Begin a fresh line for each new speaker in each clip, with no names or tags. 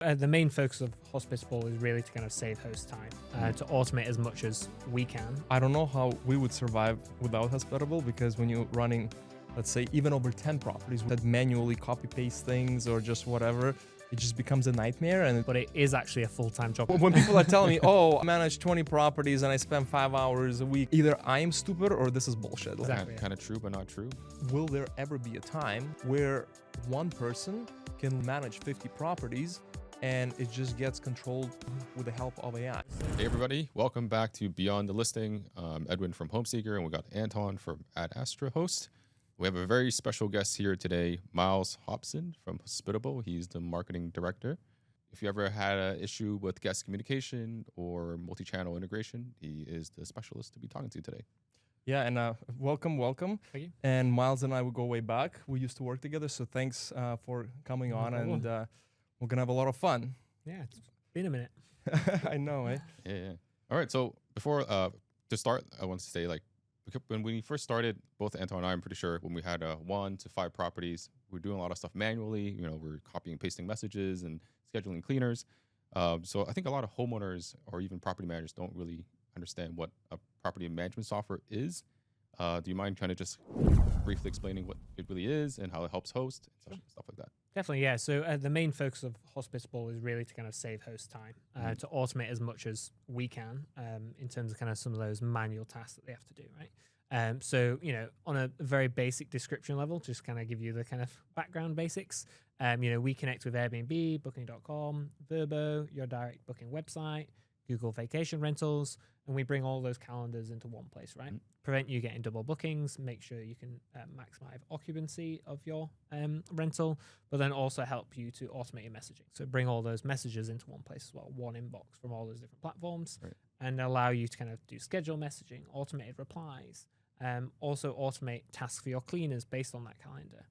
The main focus of Hospitable is really to kind of save host time, to automate as much as we can.
I don't know how we would survive without Hospitable, because when you're running, let's say, even over 10 properties that manually copy paste things or just whatever, it just becomes a nightmare.
But it is actually a full-time job.
When people are telling me, oh, I manage 20 properties and I spend 5 hours a week, either I am stupid or this is bullshit.
Exactly.
Kind of true, but not true.
Will there ever be a time where one person can manage 50 properties and it just gets controlled with the help of AI?
Hey everybody, welcome back to Beyond the Listing. Edwin from Homeseeker, and we got Anton from Ad Astra host. We have a very special guest here today, Miles Hobson from Hospitable. He's the marketing director. If you ever had an issue with guest communication or multi-channel integration, he is the specialist to be talking to today.
Yeah, and welcome.
Thank you.
And Miles and I will go way back. We used to work together, so thanks for coming on, and we're gonna have a lot of fun.
Yeah, it's been a minute.
I know, eh?
Yeah. All right, so before to start, I want to say, like, when we first started, both Anton and I, I'm pretty sure, when we had 1 to 5 properties, we were doing a lot of stuff manually. You know, we're copying and pasting messages and scheduling cleaners. So I think a lot of homeowners or even property managers don't really understand what a property management software is. Do you mind trying to just briefly explaining what it really is and how it helps host and stuff like that?
Definitely, yeah. So the main focus of Hospitable is really to kind of save host time, to automate as much as we can in terms of kind of some of those manual tasks that they have to do, right? So, you know, on a very basic description level, just kind of give you the kind of background basics. You know, we connect with Airbnb, Booking.com, Vrbo, your direct booking website, Google Vacation Rentals, and we bring all those calendars into one place, right? Prevent you getting double bookings, make sure you can maximize occupancy of your rental, but then also help you to automate your messaging. So bring all those messages into one place as well, one inbox from all those different platforms, and allow you to kind of do schedule messaging, automated replies, also automate tasks for your cleaners based on that calendar.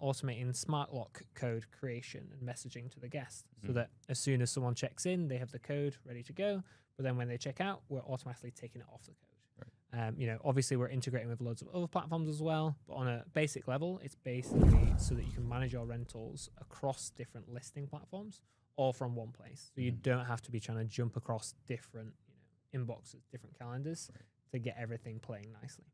Automating smart lock code creation and messaging to the guest, so that as soon as someone checks in, they have the code ready to go. But then when they check out, we're automatically taking it off the code. You know, obviously we're integrating with loads of other platforms as well, but on a basic level, it's basically so that you can manage your rentals across different listing platforms, all from one place. So you don't have to be trying to jump across different, you know, inboxes, different calendars to get everything playing nicely.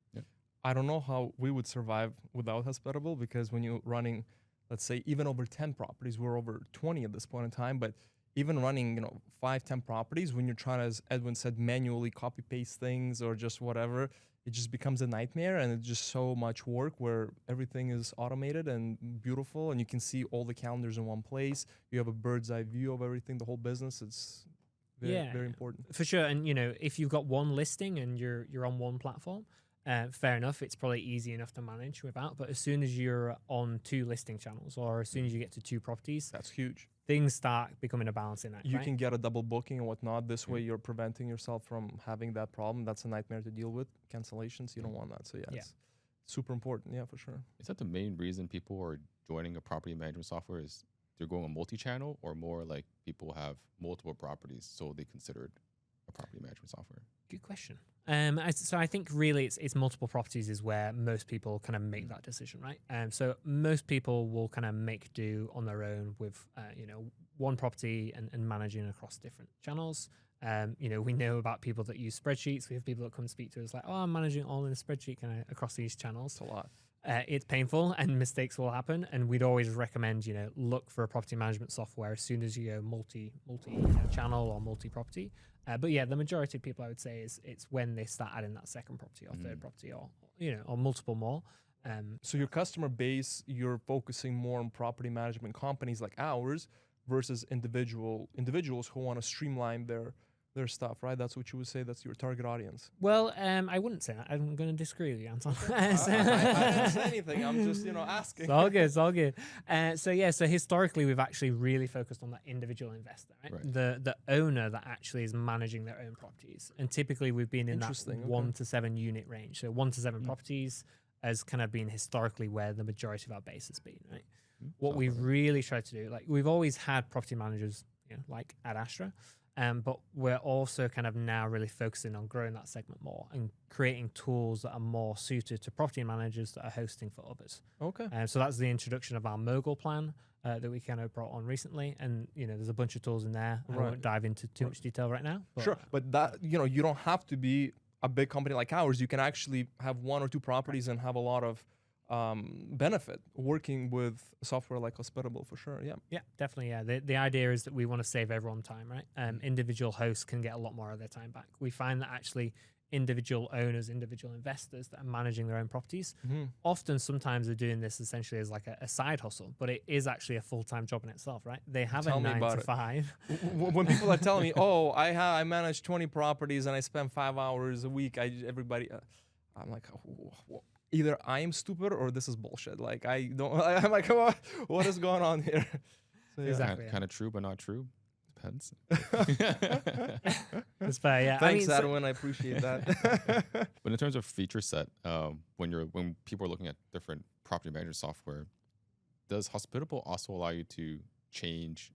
I don't know how we would survive without Hospitable, because when you're running, let's say, even over 10 properties, we're over 20 at this point in time, but even running, you know, 5, 10 properties, when you're trying to, as Edwin said, manually copy paste things or just whatever, it just becomes a nightmare, and it's just so much work where everything is automated and beautiful, and you can see all the calendars in one place. You have a bird's eye view of everything, the whole business. It's very important.
For sure. And, you know, if you've got one listing and you're on one platform, fair enough, it's probably easy enough to manage without. But as soon as you're on 2 listing channels, or as soon as you get to 2 properties,
That's huge.
things start becoming a balancing act.
You can get a double booking and whatnot. This way you're preventing yourself from having that problem. That's a nightmare to deal with. Cancellations, you don't want that. So it's super important. Yeah, for sure.
Is that the main reason people are joining a property management software, is they're going on multi-channel, or more like people have multiple properties, so they consider it a property management software?
Good question. So I think really it's multiple properties is where most people kind of make that decision, right? So most people will kind of make do on their own with, you know, one property and managing across different channels. You know, we know about people that use spreadsheets. We have people that come speak to us like, oh, I'm managing all in a spreadsheet kind of across these channels.
It's a lot.
It's painful and mistakes will happen. And we'd always recommend, you know, look for a property management software as soon as you go multi channel or multi-property. But yeah, the majority of people, I would say, is it's when they start adding that second property or third property, or, you know, or multiple more.
So your customer base, you're focusing more on property management companies like ours versus individuals who want to streamline their stuff, right? That's what you would say. That's your target audience.
Well, I wouldn't say that. I'm going to disagree with you, Anton.
I didn't say anything. I'm just, you know, asking.
It's all good. It's all good. So historically, we've actually really focused on that individual investor, right? The owner that actually is managing their own properties. And typically, we've been in that 1 to 7 unit range. So 1 to 7 properties has kind of been historically where the majority of our base has been, right? What we've really tried to do, like we've always had property managers, you know, like Ad Astra, but we're also kind of now really focusing on growing that segment more and creating tools that are more suited to property managers that are hosting for others.
Okay.
So that's the introduction of our Mogul plan. that we kind of brought on recently, and there's a bunch of tools in there. I
Right.
won't dive into too much detail right now. But,
Sure, but that you don't have to be a big company like ours. You can actually have 1 or 2 properties and have a lot of benefit working with software like Hospitable for sure. Yeah.
Yeah, definitely. Yeah, the idea is that we want to save everyone time, right? Individual hosts can get a lot more of their time back. We find that actually individual owners, individual investors that are managing their own properties, often sometimes they're doing this essentially as like a side hustle, but it is actually a full-time job in itself, right? They have
Tell
a
me
9
about
to
it.
5.
When people are telling me, "Oh, I manage 20 properties and I spend 5 hours a week," I'm like, either I am stupid or this is bullshit. Like I'm like, what is going on here? So, yeah.
Exactly.
Kind of true, but not true. Depends.
It's fair, yeah.
Thanks, Edwin. I appreciate that.
But in terms of feature set, when people are looking at different property management software, does Hospitable also allow you to change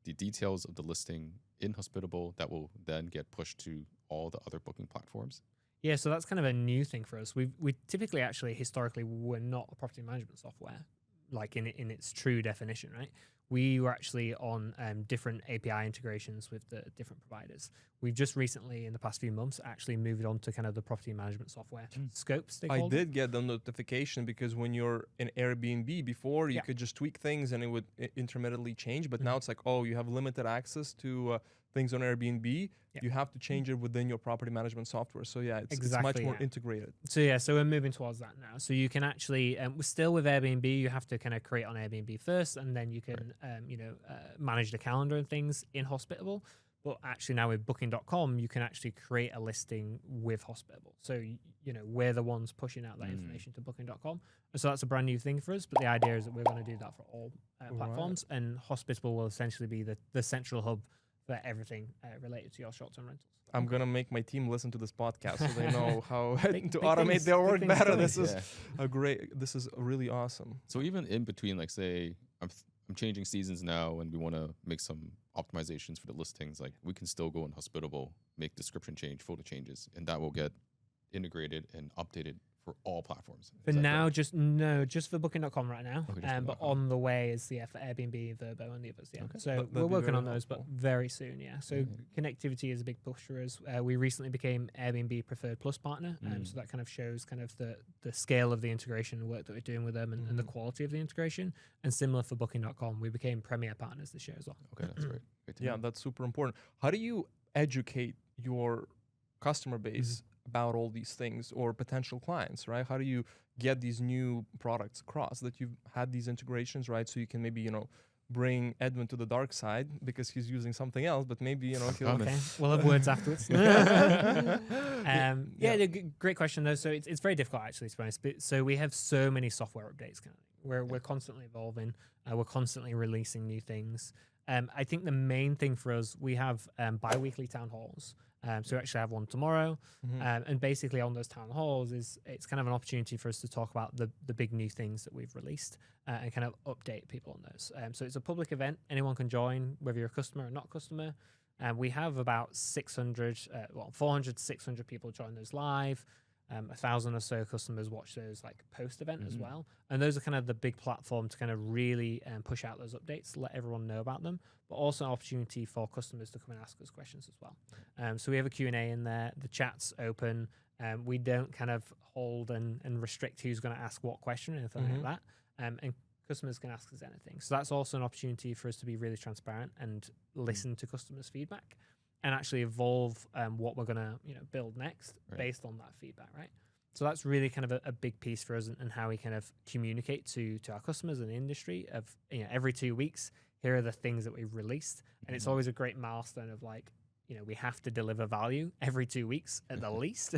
the details of the listing in Hospitable that will then get pushed to all the other booking platforms?
Yeah, so that's kind of a new thing for us. We typically actually historically were not a property management software, like in its true definition, right? We were actually on different API integrations with the different providers. We've just recently, in the past few months, actually moved on to kind of the property management software scopes.
I did get the notification because when you're in Airbnb before, you could just tweak things and it would intermittently change. But now it's like, oh, you have limited access to things on Airbnb. You have to change it within your property management software. So yeah, it's much more integrated.
So so we're moving towards that now. So you can actually, we're still with Airbnb, you have to kind of create on Airbnb first, and then you can, manage the calendar and things in Hospitable. But actually now with Booking.com, you can actually create a listing with Hospitable. So, we're the ones pushing out that information to Booking.com. And so that's a brand new thing for us. But the idea is that we're going to do that for all platforms. Right. And Hospitable will essentially be the central hub for everything related to your short-term rentals.
I'm going to make my team listen to this podcast so they know how to automate their work better. This is this is really awesome.
So even in between, like say, I'm changing seasons now and we want to make some optimizations for the listings, like we can still go in Hospitable, make description change, photo changes, and that will get integrated and updated for all platforms.
For now, just for Booking.com right now.
Okay,
but on the way is for Airbnb, Verbo, and the others. Yeah. Okay. So we're working on those, but very soon. Yeah. So connectivity is a big push for us. We recently became Airbnb Preferred Plus partner, so that kind of shows kind of the scale of the integration work that we're doing with them and the quality of the integration. And similar for Booking.com, we became Premier partners this year as well.
Okay, that's great.
Yeah, that's super important. How do you educate your customer base about all these things or potential clients, right? How do you get these new products across that you've had these integrations, right? So you can maybe, bring Edwin to the dark side because he's using something else, but maybe, he'll...
Okay, we'll have words afterwards. Great question though. So it's very difficult actually, to be honest. But so we have so many software updates kind of. We're constantly evolving. We're constantly releasing new things. I think the main thing for us, we have bi-weekly town halls. So we actually have one tomorrow. And basically on those town halls it's kind of an opportunity for us to talk about the big new things that we've released and kind of update people on those. So it's a public event. Anyone can join, whether you're a customer or not customer. We have about 400 to 600 people join those live. 1,000 or so customers watch those like post-event as well. And those are kind of the big platform to kind of really push out those updates, let everyone know about them, but also an opportunity for customers to come and ask us questions as well. So we have a Q&A in there. The chat's open. We don't kind of hold and restrict who's going to ask what question or anything like that. And customers can ask us anything. So that's also an opportunity for us to be really transparent and listen to customers' feedback. And actually evolve what we're going to build next based on that feedback, right? So that's really kind of a big piece for us and how we kind of communicate to our customers and the industry of, every 2 weeks, here are the things that we've released. And it's always a great milestone of like, we have to deliver value every 2 weeks at the least.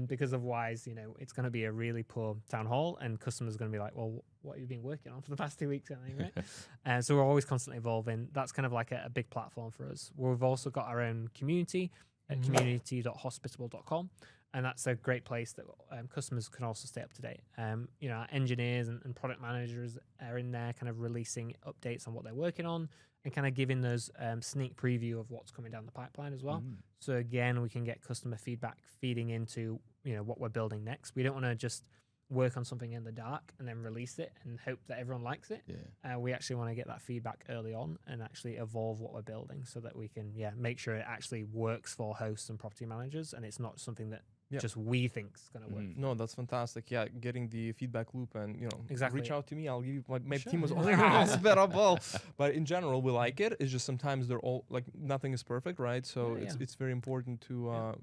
Because otherwise, it's going to be a really poor town hall and customers are going to be like, well, what have you been working on for the past 2 weeks? Right? So we're always constantly evolving. That's kind of like a big platform for us. We've also got our own community at community.hospitable.com. And that's a great place that customers can also stay up to date. Our engineers and product managers are in there kind of releasing updates on what they're working on and kind of giving those sneak preview of what's coming down the pipeline as well. So again, we can get customer feedback feeding into what we're building next. We don't want to just work on something in the dark and then release it and hope that everyone likes it.
Yeah.
We actually want to get that feedback early on and actually evolve what we're building so that we can make sure it actually works for hosts and property managers, and it's not something that just we think is going to work.
No, that's fantastic. Yeah, getting the feedback loop and,
Exactly.
reach out to me. I'll give you, my
Sure.
team was all hospitable. But in general, we like it. It's just sometimes they're all, like, nothing is perfect, right? So it's very important to,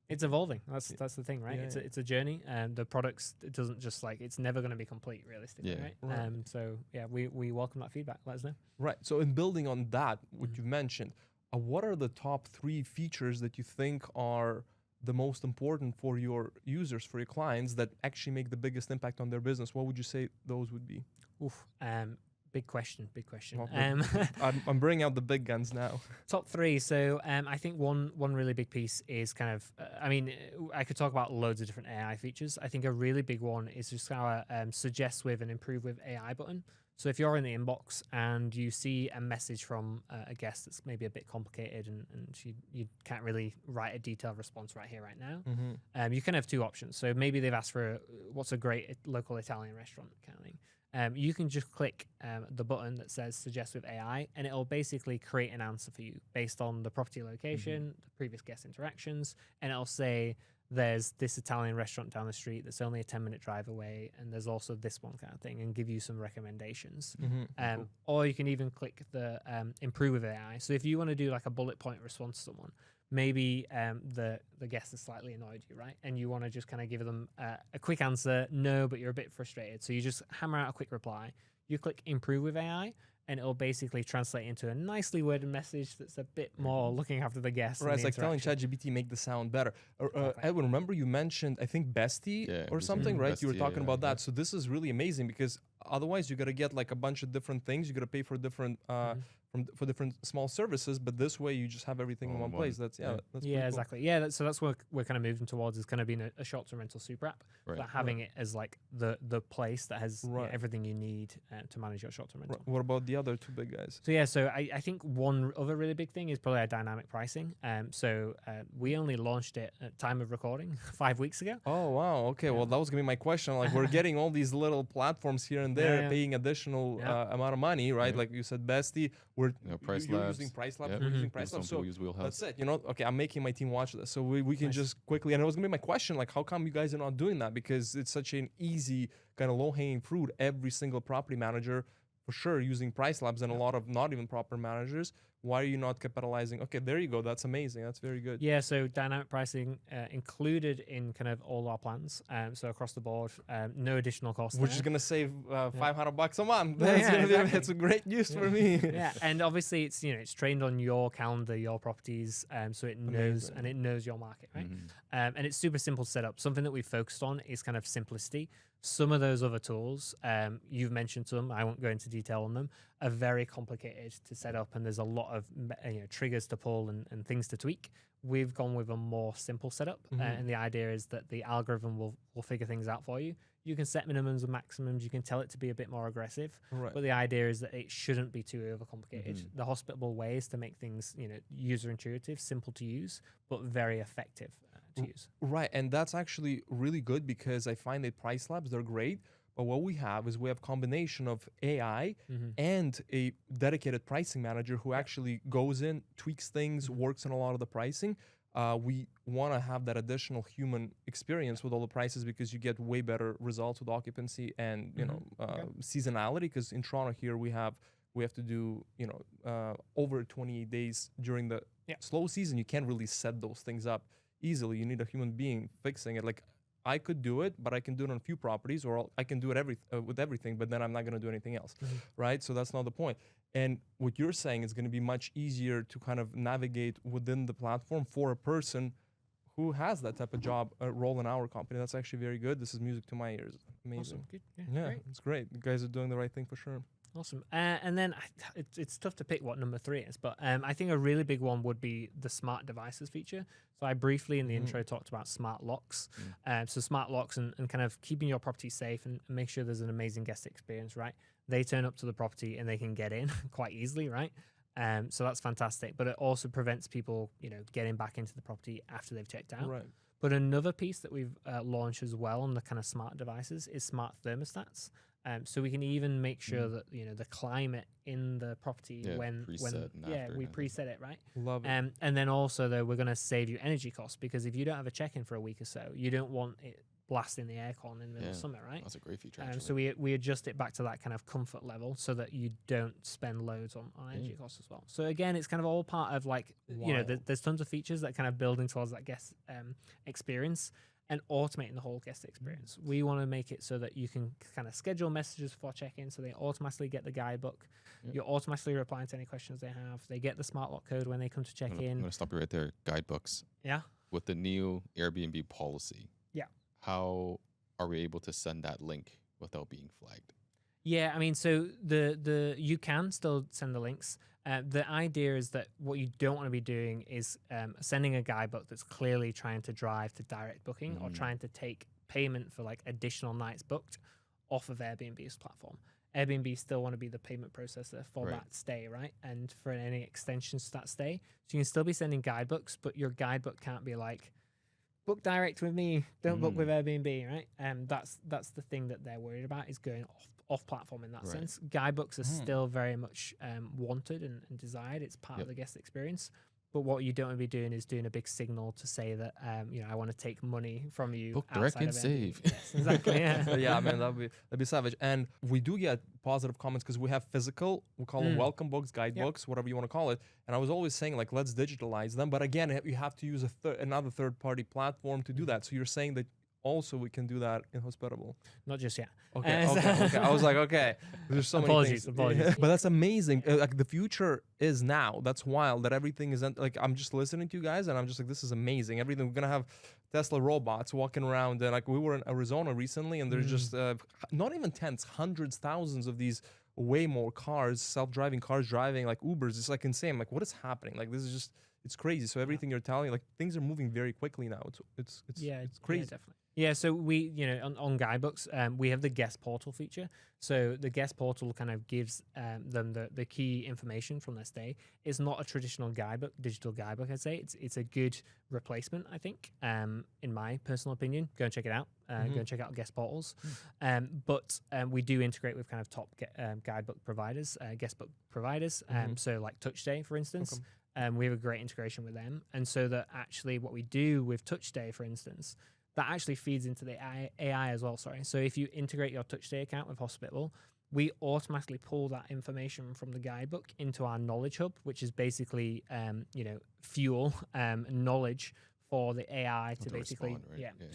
It's evolving. That's the thing, right?
Yeah,
It's a journey, and the products, it doesn't just it's never going to be complete realistically, right? So we welcome that feedback. Let us know.
Right. So in building on that, what you've mentioned, what are the top 3 features that you think are the most important for your users, for your clients, that actually make the biggest impact on their business? What would you say those would be?
Oof. Big question.
Well, I'm bringing out the big guns now.
Top 3. So I think one really big piece is kind of, I could talk about loads of different AI features. I think a really big one is just our suggest with and improve with AI button. So if you're in the inbox and you see a message from a guest that's maybe a bit complicated and you can't really write a detailed response right here, right now, you can have 2 options. So maybe they've asked for what's a great local Italian restaurant kind of thing. You can just click the button that says suggest with AI, and it'll basically create an answer for you based on the property location, the previous guest interactions, and it'll say there's this Italian restaurant down the street that's only a 10-minute drive away, and there's also this one kind of thing, and give you some recommendations.
Cool.
Or you can even click the improve with AI. So if you want to do like a bullet point response to someone, maybe the guest has slightly annoyed you, right? And you want to just kind of give them a quick answer, no, but you're a bit frustrated. So you just hammer out a quick reply. You click improve with AI, and it'll basically translate into a nicely worded message that's a bit more looking after the guest.
Right, it's like telling ChatGPT make the sound better. Edwin, remember you mentioned, I think, Bestie or something, right? You were talking about that. So this is really amazing, because otherwise you got to get like a bunch of different things. You got to pay for different for different small services, but this way you just have everything in one place. That's that's pretty cool.
Exactly. Yeah, so that's what we're kind of moving towards, is kind of being a short-term rental super app, but having it as like the place that has everything you need to manage your short-term rental.
What about the other 2 big guys?
So I think one other really big thing is probably our dynamic pricing. We only launched it at time of recording 5 weeks ago.
Oh wow, okay. Well, that was gonna be my question. Like, we're getting all these little platforms here and there, paying additional amount of money, right? Like you said, Bestie. We're
Price
you're
Labs.
using Price Labs. We're using Price Labs. So
use Wheelhouse.
that's it. Okay, I'm making my team watch this, so we can just quickly. And it was gonna be my question, like, how come you guys are not doing that? Because it's such an easy kind of low-hanging fruit. Every single property manager, for sure, using Price Labs, and a lot of not even proper managers. Why are you not capitalizing? Okay, there you go. That's amazing. That's very good.
Yeah, so dynamic pricing included in kind of all our plans. So across the board, no additional cost.
Which is going to save $500 a month.
That's
a great use for me.
Yeah, and obviously it's trained on your calendar, your properties, so it knows and it knows your market, right? And it's super simple to set up. Something that we focused on is kind of simplicity. Some of those other tools, you've mentioned some, I won't go into detail on them, are very complicated to set up, and there's a lot of triggers to pull and things to tweak. We've gone with a more simple setup, and the idea is that the algorithm will figure things out for you. You can set minimums and maximums. You can tell it to be a bit more aggressive, but the idea is that it shouldn't be too overcomplicated. The hospitable way is to make things user intuitive, simple to use, but very effective to use.
Right, and that's actually really good, because I find that Price Labs, they're great, but what we have is we have combination of AI and a dedicated pricing manager who actually goes in, tweaks things, works on a lot of the pricing. We want to have that additional human experience with all the prices, because you get way better results with occupancy and seasonality. Because in Toronto here we have to do over 28 days during the slow season. You can't really set those things up easily. You need a human being fixing it. Like, I could do it, but I can do it on a few properties, or I can do it with everything, but then I'm not going to do anything else, right? So that's not the point. And what you're saying is going to be much easier to kind of navigate within the platform for a person who has that type of job role in our company. That's actually very good. This is music to my ears. Amazing.
Awesome. Good.
Yeah,
Great.
it's great. You guys are doing the right thing for sure.
Awesome. And then it's tough to pick what number 3 is, but I think a really big one would be the smart devices feature. So I briefly in the intro talked about smart locks. So smart locks and kind of keeping your property safe and make sure there's an amazing guest experience, right? They turn up to the property and they can get in quite easily, right? So that's fantastic. But it also prevents people, getting back into the property after they've checked out.
Right.
But another piece that we've launched as well on the kind of smart devices is smart thermostats. So we can even make sure that the climate in the property when we preset it, right?
Love it.
And then also though we're going to save you energy costs, because if you don't have a check-in for a week or so, you don't want it blasting the aircon in the middle of summer, right?
That's a great feature.
So we adjust it back to that kind of comfort level so that you don't spend loads on energy costs as well. So again, it's kind of all part of like there's tons of features that kind of building towards that guest experience and automating the whole guest experience. We want to make it so that you can kind of schedule messages for check-in, so they automatically get the guidebook. You're automatically replying to any questions they have. They get the smart lock code when they come to check in.
I'm going to stop you right there. Guidebooks.
Yeah.
With the new Airbnb policy.
Yeah.
How are we able to send that link without being flagged?
Yeah, I mean, so the you can still send the links. The idea is that what you don't want to be doing is sending a guidebook that's clearly trying to drive to direct booking or trying to take payment for like additional nights booked off of Airbnb's platform. Airbnb still want to be the payment processor for that stay, right? And for any extensions to that stay. So you can still be sending guidebooks, but your guidebook can't be like, book direct with me, don't book with Airbnb, right? That's the thing that they're worried about, is going off platform in that sense. Guidebooks are still very much wanted and desired. It's part of the guest experience. But what you don't want to be doing is doing a big signal to say that I want to take money from you.
Book direct and save.
Yes, exactly. Yeah.
Yeah, man, that'd be savage. And we do get positive comments because we have physical, we call them welcome books, guidebooks, whatever you want to call it. And I was always saying, like, let's digitalize them. But again, you have to use another third-party platform to do that. So you're saying that also we can do that in Hospitable.
Not just yet.
Okay. I was like, okay, there's so many things.
Apologies.
But that's amazing. Like, the future is now. That's wild that everything is like, I'm just listening to you guys and I'm just like, this is amazing. Everything, we're gonna have Tesla robots walking around, and like we were in Arizona recently, and there's just not even tens, hundreds, thousands of these way more cars, self-driving cars driving like Ubers. It's like insane. Like, what is happening? Like, this is just, it's crazy. So everything you're telling, like, things are moving very quickly now. It's crazy.
Yeah, definitely. Yeah, so we, on Guidebooks, we have the guest portal feature. So the guest portal kind of gives them the key information from their stay. It's not a traditional guidebook, digital guidebook, I'd say. It's a good replacement, I think, in my personal opinion. Go and check it out. Go and check out guest portals. But we do integrate with kind of top guidebook providers, guest book providers. So like TouchStay, for instance. We have a great integration with them. And so that actually what we do with TouchStay, for instance, that actually feeds into the AI as well, sorry. So if you integrate your TouchStay account with Hospitable, we automatically pull that information from the guidebook into our knowledge hub, which is basically, fuel knowledge for the AI to basically,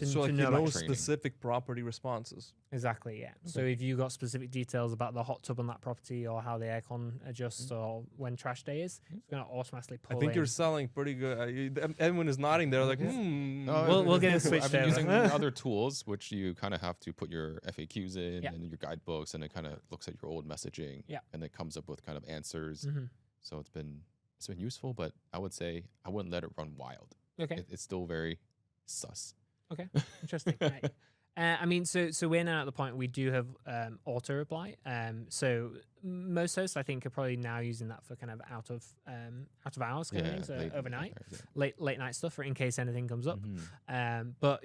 so like, you know specific property responses.
Exactly, yeah. Okay. So if you got specific details about the hot tub on that property or how the aircon adjusts or when trash day is, it's going to automatically pull
I think you're selling pretty good. Everyone is nodding there like,
we'll get it switched
I've been using other tools, which you kind of have to put your FAQs in and your guidebooks, and it kind of looks at your old messaging and it comes up with kind of answers. So it's been useful, but I would say I wouldn't let it run wild.
Okay.
It's still very sus.
Okay, interesting. Right. I mean, so we're now at the point we do have auto-reply. So most hosts, I think, are probably now using that for kind of out of hours kind of things, overnight, late night stuff, for in case anything comes up. But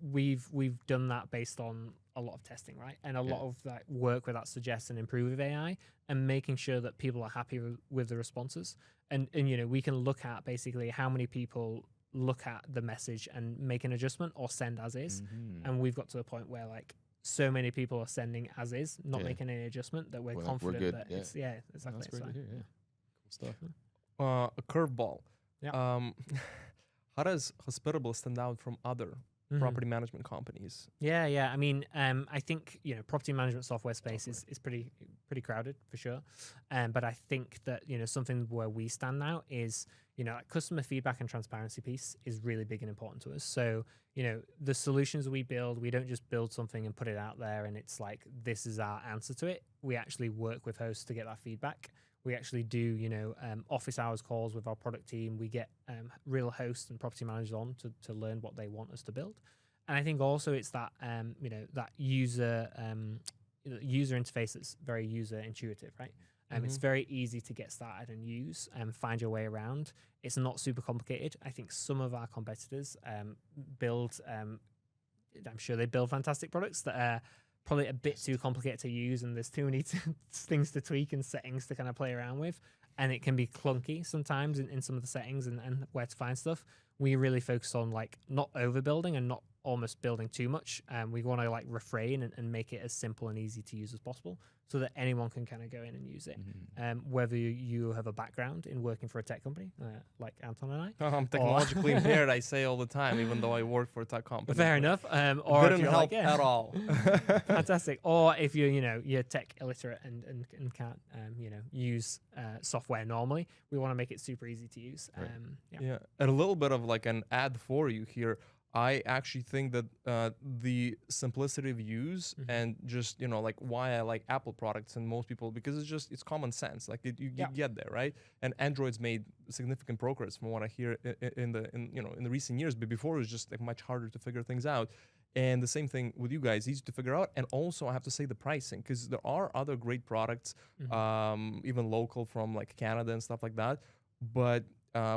we've done that based on a lot of testing, right, and a lot of that work with that suggests and improve with AI, and making sure that people are happy with the responses, and we can look at basically how many people look at the message and make an adjustment or send as is. And we've got to the point where like so many people are sending as is, not making any adjustment, that we're confident that it's exactly.
That's great to hear. Cool stuff.
A curveball. How does Hospitable stand out from other property management companies?
Yeah. I mean, I think property management software space is pretty crowded for sure. But I think that something where we stand out is that customer feedback and transparency piece is really big and important to us. So the solutions we build, we don't just build something and put it out there and it's like this is our answer to it. We actually work with hosts to get that feedback. We actually do office hours calls with our product team. We get real hosts and property managers on to learn what they want us to build. And I think also it's that that user interface that's very user intuitive, right? It's very easy to get started and use and find your way around. It's not super complicated. I think some of our competitors build, I'm sure they build fantastic products that are probably a bit too complicated to use, and there's too many things to tweak and settings to kind of play around with. And it can be clunky sometimes in some of the settings and where to find stuff. We really focus on like not overbuilding and not almost building too much. We want to like refrain and make it as simple and easy to use as possible so that anyone can kind of go in and use it. Whether you have a background in working for a tech company like Anton and I.
I'm technologically impaired, I say all the time, even though I work for a tech company.
Fair enough. Or
didn't
if you're
help
like, yeah.
at all.
Fantastic. Or if you're tech illiterate and can't use software normally, we want to make it super easy to use.
Right.
Yeah, and a little bit of like an ad for you here. I actually think that the simplicity of use and just like why I like Apple products and most people, because it's common sense. Like you get there, right? And Android's made significant progress from what I hear in the recent years. But before it was just like much harder to figure things out. And the same thing with you guys, easy to figure out. And also I have to say the pricing, because there are other great products, even local from like Canada and stuff like that. But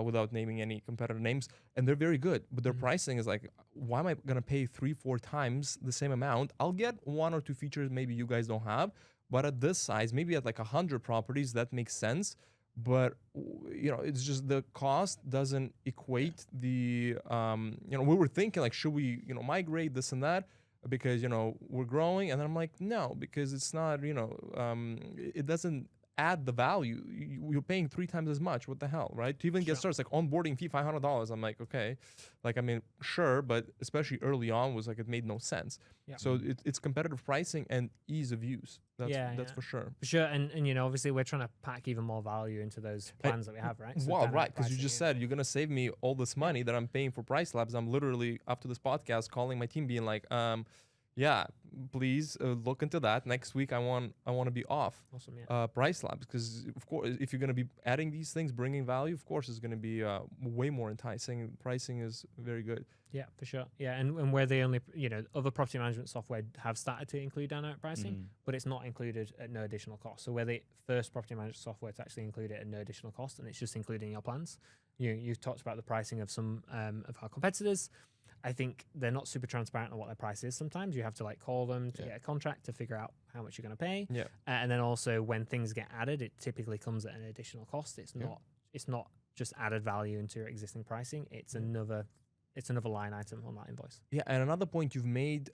without naming any competitor names, and they're very good, but their pricing is like, why am I gonna pay 3-4 times the same amount? I'll get 1 or 2 features maybe you guys don't have, but at this size, maybe at like 100 properties, that makes sense. But it's just the cost doesn't equate the we were thinking like, should we migrate this and that, because we're growing, and then I'm like, no, because it's not it doesn't add the value. You're paying 3 times as much. What the hell, right? To even get started, it's like onboarding fee $500. I'm like, okay, like, I mean, sure, but especially early on was like, it made no sense. So it's competitive pricing and ease of use. That's for sure.
For sure, and obviously we're trying to pack even more value into those plans that we have, right? So
right, because you just said you're gonna save me all this money that I'm paying for Price Labs. I'm literally after this podcast calling my team, being like, yeah, please look into that. Next week, I want to be off.
Awesome, yeah.
Price Labs, because of course, if you're going to be adding these things, bringing value, of course, it's going to be way more enticing. Pricing is very good.
Yeah, for sure. Yeah, and where they only, other property management software have started to include dynamic pricing, but it's not included at no additional cost. So we're the first property management software to actually include it at no additional cost, and it's just included in your plans. You've talked about the pricing of some of our competitors. I think they're not super transparent on what their price is. Sometimes you have to like call them to get a contract to figure out how much you're going to pay. And then also when things get added, it typically comes at an additional cost. It's not just added value into your existing pricing. It's another line item on that invoice.
Yeah, and another point you've made,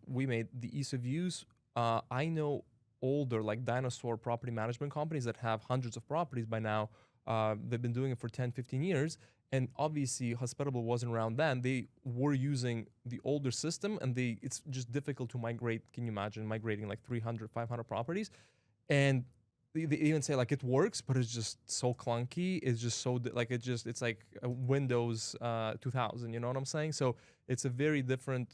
we made the ease of use. I know older like dinosaur property management companies that have hundreds of properties by now. They've been doing it for 10, 15 years. And obviously, Hospitable wasn't around then. They were using the older system, and it's just difficult to migrate. Can you imagine migrating like 300, 500 properties? And they even say like it works, but it's just so clunky. It's just so it's like a Windows 2000. You know what I'm saying? So it's a very different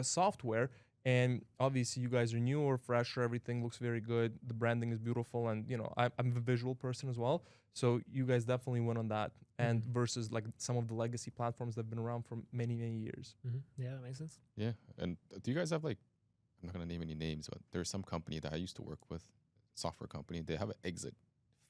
software. And obviously, you guys are newer, fresher. Everything looks very good. The branding is beautiful, and I'm a visual person as well. So you guys definitely win on that. And versus like some of the legacy platforms that have been around for many, many years.
Yeah, that makes sense.
Yeah, and do you guys have like, I'm not gonna name any names, but there's some company that I used to work with, software company. They have an exit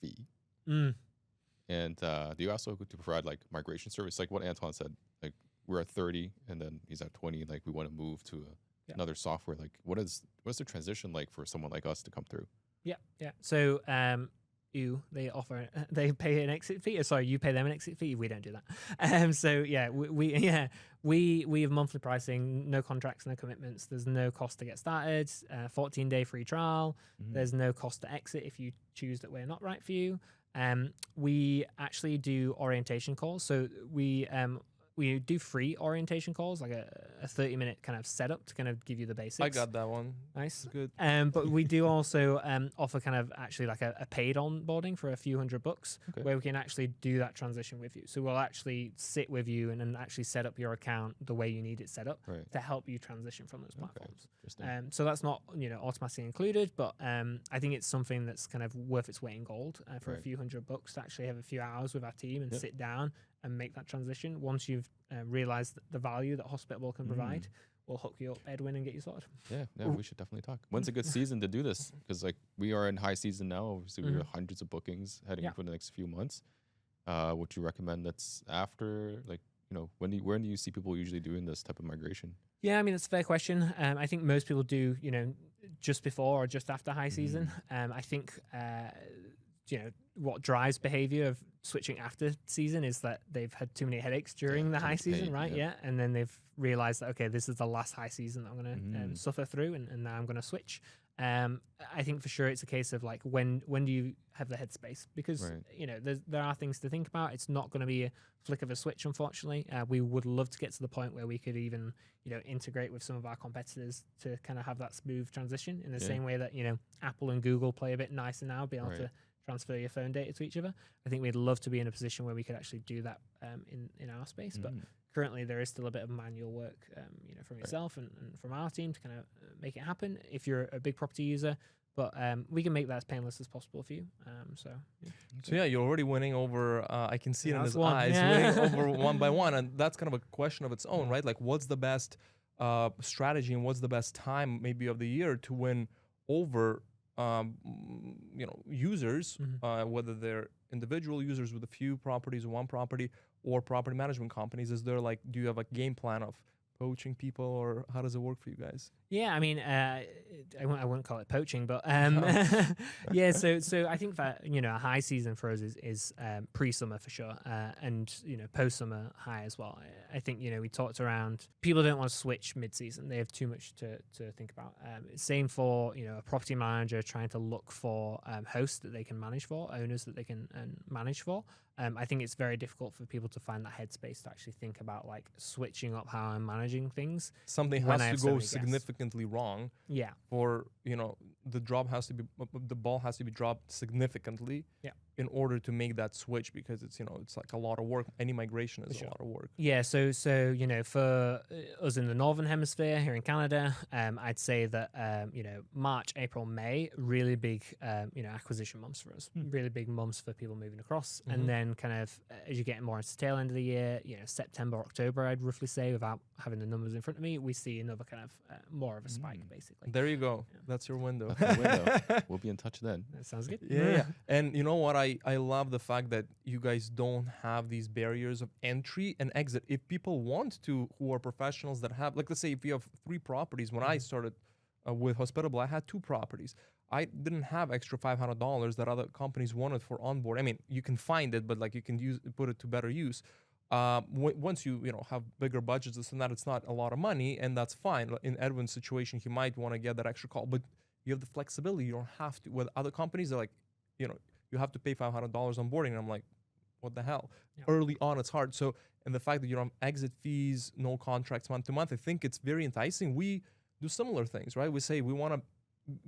fee. And do you also to provide like migration service, like what Anton said? Like we're at 30, and then he's at 20. Like we want to move to another software. Like what's the transition like for someone like us to come through?
Yeah. So they pay an exit fee. Sorry, you pay them an exit fee. We don't do that. So yeah, we have monthly pricing, no contracts, no commitments. There's no cost to get started. 14-day free trial. There's no cost to exit if you choose that we're not right for you. We actually do orientation calls. So we do free orientation calls, like a 30-minute kind of setup to kind of give you the basics.
I got that one.
Nice.
Good.
But we do also offer kind of actually like a paid onboarding for a few $100 where we can actually do that transition with you. So we'll actually sit with you and actually set up your account the way you need it set up to help you transition from those platforms. So that's not automatically included, but I think it's something that's kind of worth its weight in gold for a few $100 to actually have a few hours with our team and sit down and make that transition. Once you've realized the value that Hospitable can provide, we'll hook you up, Edwin, and get you sorted.
Yeah, we should definitely talk. When's a good season to do this? Because like we are in high season now. Obviously, we have hundreds of bookings heading for the next few months. Would you recommend that's after, like, when do you see people usually doing this type of migration?
Yeah, I mean, it's a fair question. I think most people do, just before or just after high season. I think, what drives behavior of switching after season is that they've had too many headaches during the high season, right? Yeah. And then they've realized that, okay, this is the last high season that I'm going to suffer through, and now I'm going to switch. I think for sure it's a case of like, when do you have the headspace? Because, there are things to think about. It's not going to be a flick of a switch, unfortunately. We would love to get to the point where we could even, integrate with some of our competitors to kind of have that smooth transition in the same way that, Apple and Google play a bit nicer now, being able to transfer your phone data to each other. I think we'd love to be in a position where we could actually do that in our space. But currently there is still a bit of manual work, from yourself and from our team to kind of make it happen if you're a big property user. But we can make that as painless as possible for you. So
you're already winning over, I can see it in his eyes, winning over one by one. And that's kind of a question of its own, right? Like, what's the best strategy and what's the best time maybe of the year to win over users, whether they're individual users with a few properties or one property, or property management companies? Is there do you have a game plan of poaching people, or how does it work for you guys?
Yeah, I mean, I wouldn't call it poaching, but yeah. So I think that a high season for us is pre-summer for sure, and post-summer high as well. I think we talked around, people don't want to switch mid-season; they have too much to think about. Same for a property manager trying to look for hosts that they can manage for, owners that they can manage for. I think it's very difficult for people to find that headspace to actually think about like switching up how I'm managing things.
Something has to go significantly wrong.
Yeah.
For the ball has to be dropped significantly.
Yeah.
In order to make that switch, because it's it's like a lot of work. Any migration is a lot of work.
Yeah. So for us in the Northern Hemisphere here in Canada, I'd say that March, April, May, really big acquisition months for us. Really big months for people moving across, and then kind of as you get more into the tail end of the year, September, October, I'd roughly say, without having the numbers in front of me, we see another kind of more of a spike, basically.
There you go. Yeah. That's your window.
That's the window. We'll be in touch then.
That sounds good.
Yeah. And you know what? I love the fact that you guys don't have these barriers of entry and exit. If people want to, who are professionals that have, like, let's say if you have 3 properties. When I started with Hospitable, I had 2 properties. I didn't have extra $500 that other companies wanted for onboard. I mean, you can find it, but like you can put it to better use. Once you have bigger budgets, this and that, it's not a lot of money, and that's fine. In Edwin's situation, he might want to get that extra call, but you have the flexibility. You don't have to. With other companies, they're like, you have to pay $500 onboarding, and I'm like, what the hell? Yeah. Early on, it's hard. So, and the fact that you don't have exit fees, no contracts month to month, I think it's very enticing. We do similar things, right? We say we want to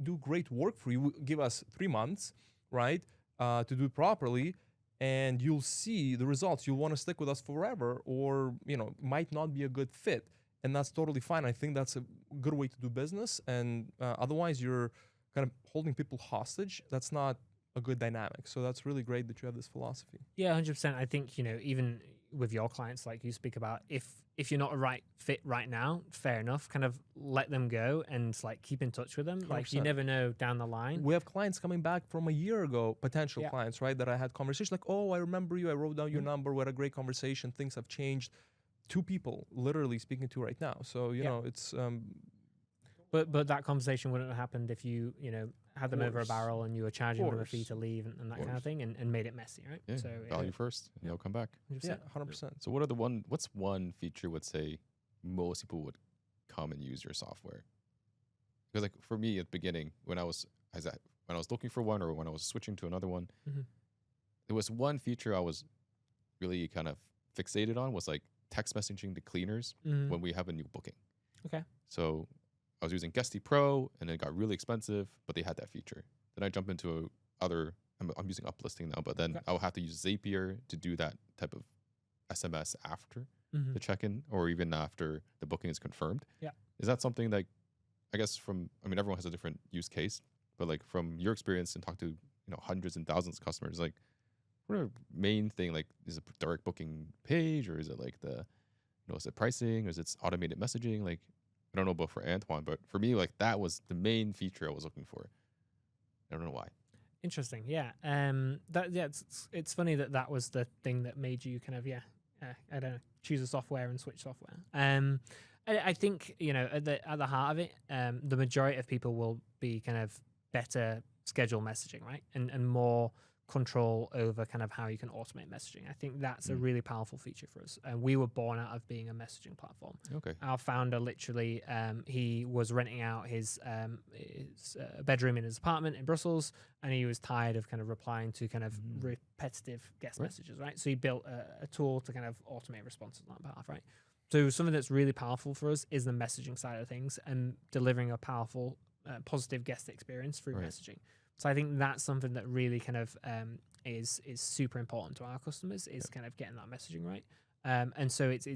do great work for you. Give us 3 months, right, to do it properly, and you'll see the results. You'll want to stick with us forever, or might not be a good fit, and that's totally fine. I think that's a good way to do business, and otherwise you're kind of holding people hostage. That's not a good dynamic. So that's really great that you have this philosophy.
Yeah, 100%. I think even with your clients, like you speak about, if you're not a right fit right now, fair enough, kind of let them go and like keep in touch with them. 100%. Like you never know down the line.
We have clients coming back from a year ago, potential clients, right, that I had conversations like, oh, I remember you, I wrote down your number, we had a great conversation, things have changed. 2 people literally speaking to right now. So it's
but that conversation wouldn't have happened if you had them over a barrel and you were charging them a fee to leave and that kind of thing, and made it messy, right?
Yeah, so value first, and they'll come back.
100%.
Yeah, 100%.
So what's one feature would say most people would come and use your software? Because like for me at the beginning, when I was looking for one, or when I was switching to another one, there was one feature I was really kind of fixated on, was like text messaging to cleaners when we have a new booking.
Okay.
So I was using Guesty Pro, and it got really expensive, but they had that feature. Then I jump into I'm using Uplisting now, but then I will have to use Zapier to do that type of SMS after the check-in, or even after the booking is confirmed.
Yeah.
Is that something that, I guess everyone has a different use case, but like from your experience and talk to, hundreds and thousands of customers, like what are the main thing? Like, is it direct booking page, or is it like is it pricing, or is it automated messaging? Like, I don't know about for Antoine, but for me, like that was the main feature I was looking for. I don't know why.
Interesting. Yeah. It's funny that was the thing that made you kind of I don't know, choose a software and switch software. I think at the heart of it, the majority of people will be kind of better schedule messaging, right, and more control over kind of how you can automate messaging. I think that's a really powerful feature for us. And we were born out of being a messaging platform.
Okay.
Our founder literally, he was renting out his bedroom in his apartment in Brussels, and he was tired of kind of replying to kind of repetitive guest messages, right? So he built a tool to kind of automate responses on that behalf, right? So something that's really powerful for us is the messaging side of things and delivering a powerful, positive guest experience through messaging. So I think that's something that really kind of is super important to our customers is kind of getting that messaging right. And so it's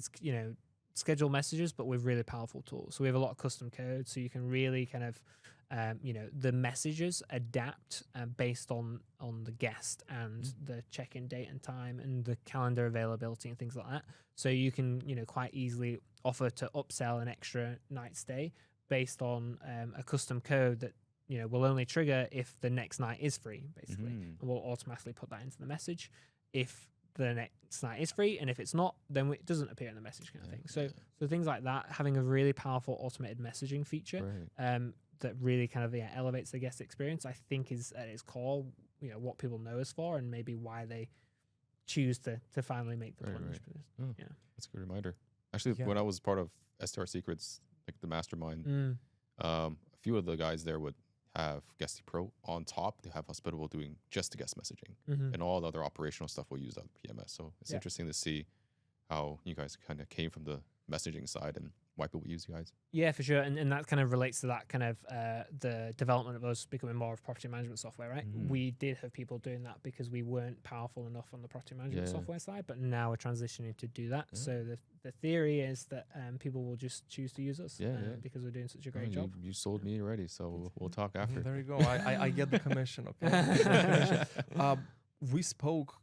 schedule messages, but with really powerful tools. So we have a lot of custom code, so you can really kind of the messages adapt based on the guest and the check-in date and time and the calendar availability and things like that. So you can quite easily offer to upsell an extra night stay based on a custom code that will only trigger if the next night is free, basically, and we'll automatically put that into the message if the next night is free, and if it's not, then it doesn't appear in the message kind of thing. So things like that, having a really powerful automated messaging feature that really kind of elevates the guest experience, I think is at its core, what people know us for, and maybe why they choose to finally make the plunge.
Yeah, that's a good reminder. Actually, when I was part of STR Secrets, like the mastermind, a few of the guys there would have Guesty Pro on top. They have Hospitable doing just the guest messaging, and all the other operational stuff will use that PMS. So it's interesting to see how you guys kind of came from the messaging side and why people use you guys.
Yeah, for sure. And that kind of relates to that kind of the development of us becoming more of property management software, right? We did have people doing that because we weren't powerful enough on the property management software side, but now we're transitioning to do that. So the theory is that people will just choose to use us because we're doing such a great job.
You sold me already, so we'll talk after.
There you go. I get the commission, okay? We spoke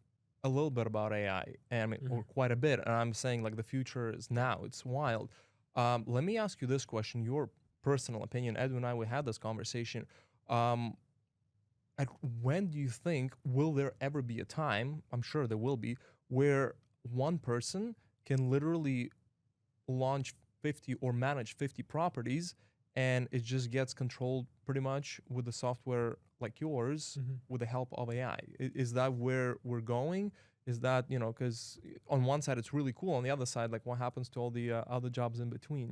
a little bit about AI, and or quite a bit, and I'm saying like the future is now. It's wild. Let me ask you this question, your personal opinion. Edwin and I, we had this conversation. When do you think, will there ever be a time, I'm sure there will be, where one person can literally launch 50 or manage 50 properties and it just gets controlled pretty much with the software like yours with the help of AI? Is that where we're going? Is that, because on one side it's really cool, on the other side, like what happens to all the other jobs in between,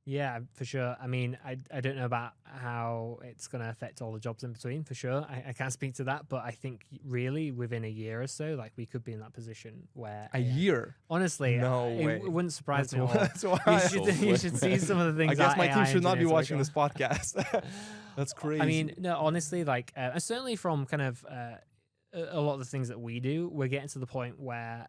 Yeah, for sure. I mean, I don't know about how it's going to affect all the jobs in between, for sure. I can't speak to that, but I think really within a year or so, like we could be in that position where...
A year?
Honestly,
no way.
It wouldn't surprise me at all.
That's why
You should see some of the things.
I guess my team should not be watching
this
podcast. That's crazy.
I mean, no, honestly, like certainly from kind of... a lot of the things that we do, we're getting to the point where,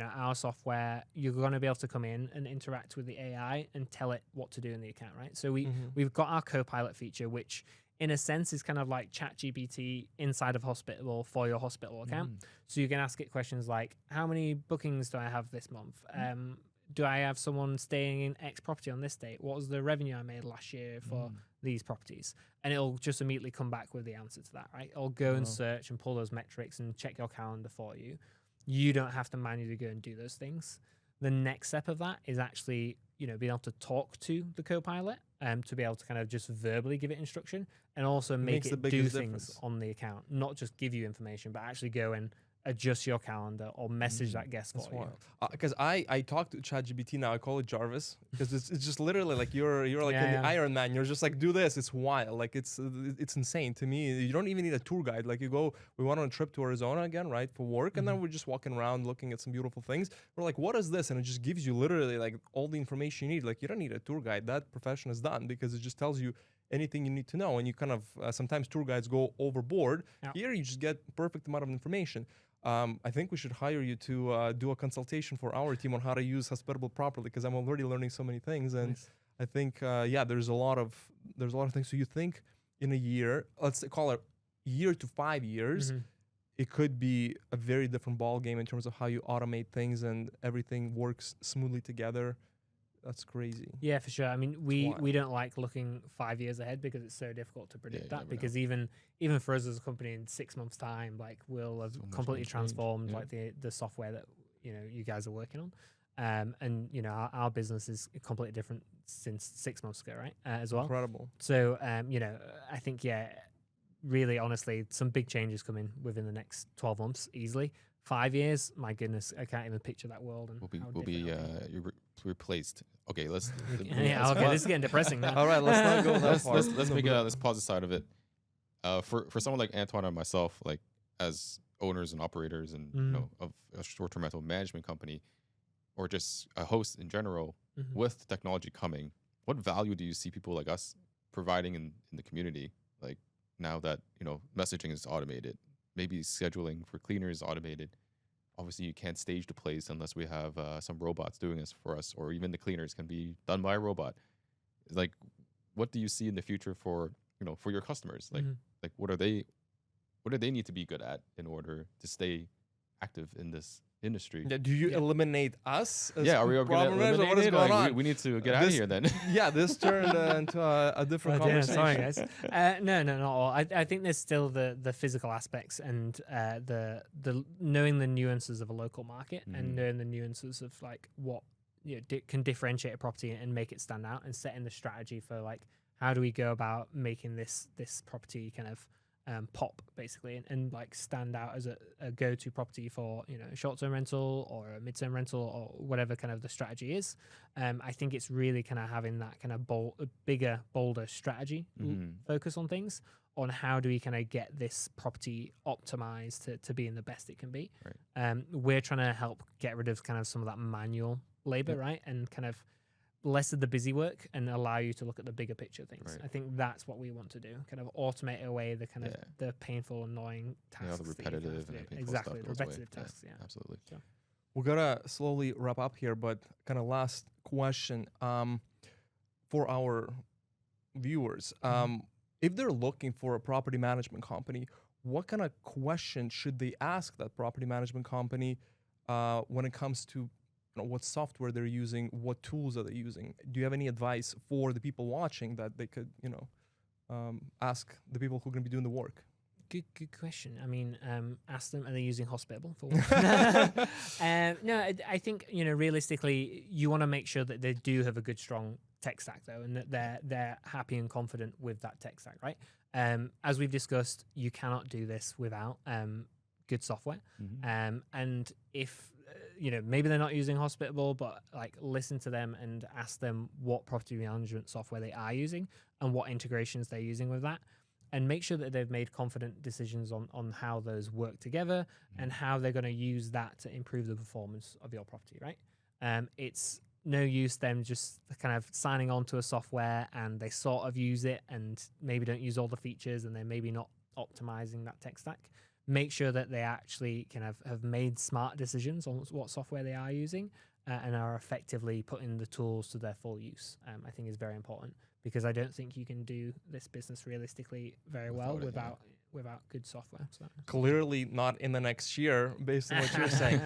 our software, you're going to be able to come in and interact with the AI and tell it what to do in the account, right? So we've got our Copilot feature, which in a sense is kind of like ChatGPT inside of Hospitable for your Hospitable account. So you can ask it questions like, how many bookings do I have this month? Do I have someone staying in X property on this date? What was the revenue I made last year for these properties? And it'll just immediately come back with the answer to that, right? It'll go and search and pull those metrics and check your calendar for you. You don't have to manually go and do those things. The next step of that is actually, being able to talk to the Copilot to be able to kind of just verbally give it instruction and also make it do things on the account, not just give you information, but actually go and adjust your calendar or message that guest for you.
Because I talk to ChatGPT now. I call it Jarvis because it's just literally like you're like in the Iron Man. You're just like, do this. It's wild. Like it's insane to me. You don't even need a tour guide. Like we went on a trip to Arizona again, right, for work, and then we're just walking around looking at some beautiful things. We're like, what is this? And it just gives you literally like all the information you need. Like you don't need a tour guide. That profession is done because it just tells you anything you need to know. And you kind of sometimes tour guides go overboard. Here you just get perfect amount of information. I think we should hire you to do a consultation for our team on how to use Hospitable properly, because I'm already learning so many things, and I think there's a lot of things. So you think in a year, let's call it year to 5 years, it could be a very different ball game in terms of how you automate things and everything works smoothly together. That's crazy.
Yeah, for sure. I mean, we
wild.
don't like looking 5 years ahead because it's so difficult to predict
you
that.
never know.
Because even for us as a company, in 6 months' time, like we'll have
So much
completely
can change.
transformed
Yeah.
like the software that you guys are working on. And our business is completely different since 6 months ago, right? As well.
Incredible.
So I think really honestly, some big changes coming within the next 12 months easily. 5 years, my goodness, I can't even picture that world. And
We'll be replaced. Okay, let's.
yeah, okay, this is getting depressing now.
All right, let's not go that far.
Let's pause the side of it. For someone like Antoine and myself, like as owners and operators, and of a short-term rental management company, or just a host in general, with technology coming, what value do you see people like us providing in the community? Like now that messaging is automated, maybe scheduling for cleaners is automated. Obviously, you can't stage the place unless we have some robots doing this for us, or even the cleaners can be done by a robot. Like, what do you see in the future for for your customers? Like, what do they need to be good at in order to stay active in this industry?
Yeah, do you eliminate us? As
Are we going to eliminate
what is
it?
going
Like,
on?
we need to get out of here then.
Yeah, this turned into a different conversation.
Sorry, guys. No, not all. I think there's still the physical aspects and the knowing the nuances of a local market and knowing the nuances of like what can differentiate a property and make it stand out, and setting the strategy for like how do we go about making this property kind of pop basically and like stand out as a go-to property for a short-term rental or a mid-term rental or whatever kind of the strategy is. I think it's really kind of having that kind of bigger, bolder strategy focus on things, on how do we kind of get this property optimized to being the best it can be.
Right.
We're trying to help get rid of kind of some of that manual labor, right, and kind of less of the busy work and allow you to look at the bigger picture things.
Right.
I think that's what we want to do, kind of automate away the kind of the painful, annoying tasks.
The repetitive and painful
exactly,
stuff goes
repetitive
away.
tasks, yeah.
Absolutely.
So.
We're gonna slowly wrap up here, but kind of last question for our viewers. If they're looking for a property management company, what kind of questions should they ask that property management company when it comes to what software they're using, what tools are they using? Do you have any advice for the people watching that they could, ask the people who are going to be doing the work?
Good question. I mean, ask them, are they using Hospitable for one? No, I think, realistically, you want to make sure that they do have a good, strong tech stack, though, and that they're happy and confident with that tech stack, right? As we've discussed, you cannot do this without good software. And if maybe they're not using Hospitable, but like listen to them and ask them what property management software they are using and what integrations they're using with that, and make sure that they've made confident decisions on how those work together and how they're going to use that to improve the performance of your property, right? It's no use them just kind of signing on to a software and they sort of use it and maybe don't use all the features and they're maybe not optimizing that tech stack. Make sure that they actually kind of have made smart decisions on what software they are using and are effectively putting the tools to their full use. I think is very important, because I don't think you can do this business realistically very well without good software. So.
Clearly not in the next year, based on what you're saying.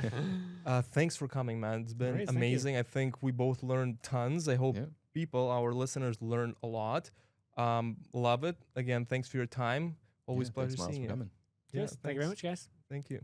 Thanks for coming, man. It's been amazing. I think we both learned tons. I hope people, our listeners, learn a lot. Love it. Again, thanks for your time. Always pleasure seeing you.
Yes, thank you very much, guys.
Thank you.